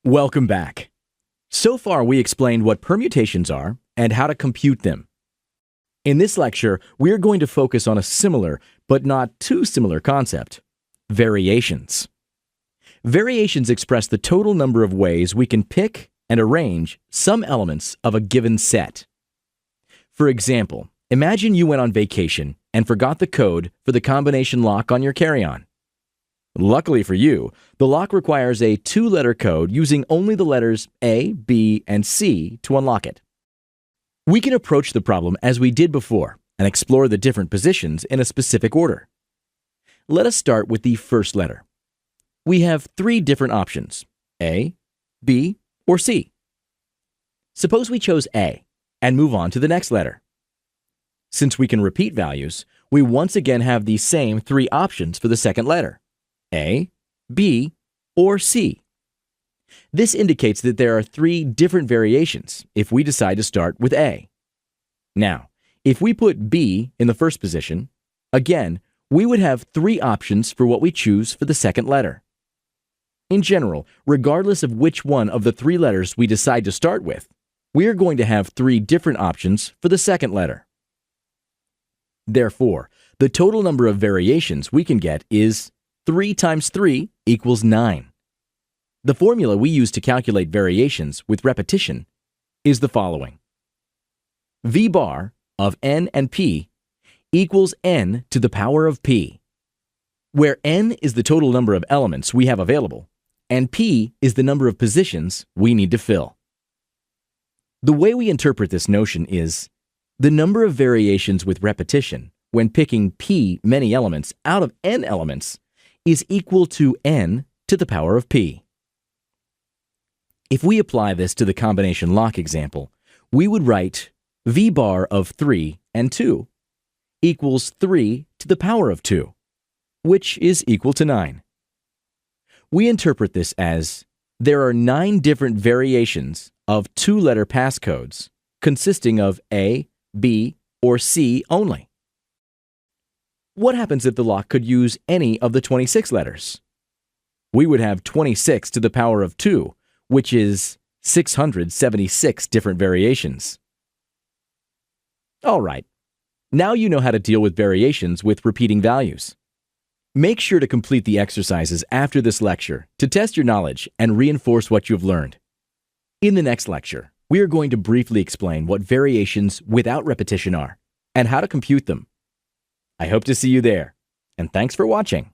Welcome back. So far, we explained what permutations are and how to compute them. In this lecture, we're going to focus on a similar, but not too similar concept: variations. Variations express the total number of ways we can pick and arrange some elements of a given set. For example, imagine you went on vacation and forgot the code for the combination lock on your carry-on. Luckily for you, the lock requires a two-letter code using only the letters A, B, and C to unlock it. We can approach the problem as we did before and explore the different positions in a specific order. Let us start with the first letter. We have three different options: A, B, or C. Suppose we chose A and move on to the next letter. Since we can repeat values, we once again have the same three options for the second letter: A, B, or C. This indicates that there are three different variations if we decide to start with A. Now, if we put B in the first position, again, we would have three options for what we choose for the second letter. In general, regardless of which one of the three letters we decide to start with, we are going to have three different options for the second letter. Therefore, the total number of variations we can get is 3 times 3 equals 9. The formula we use to calculate variations with repetition is the following: V bar of n and p equals n to the power of p, where n is the total number of elements we have available, and p is the number of positions we need to fill. The way we interpret this notion is the number of variations with repetition when picking p many elements out of n elements is equal to n to the power of p. If we apply this to the combination lock example, we would write V bar of 3 and 2 equals 3 to the power of 2, which is equal to 9. We interpret this as there are 9 different variations of two-letter passcodes consisting of A, B, or C only. What happens if the lock could use any of the 26 letters? We would have 26 to the power of 2, which is 676 different variations. All right, now you know how to deal with variations with repeating values. Make sure to complete the exercises after this lecture to test your knowledge and reinforce what you've learned. In the next lecture, we are going to briefly explain what variations without repetition are and how to compute them. I hope to see you there, and thanks for watching.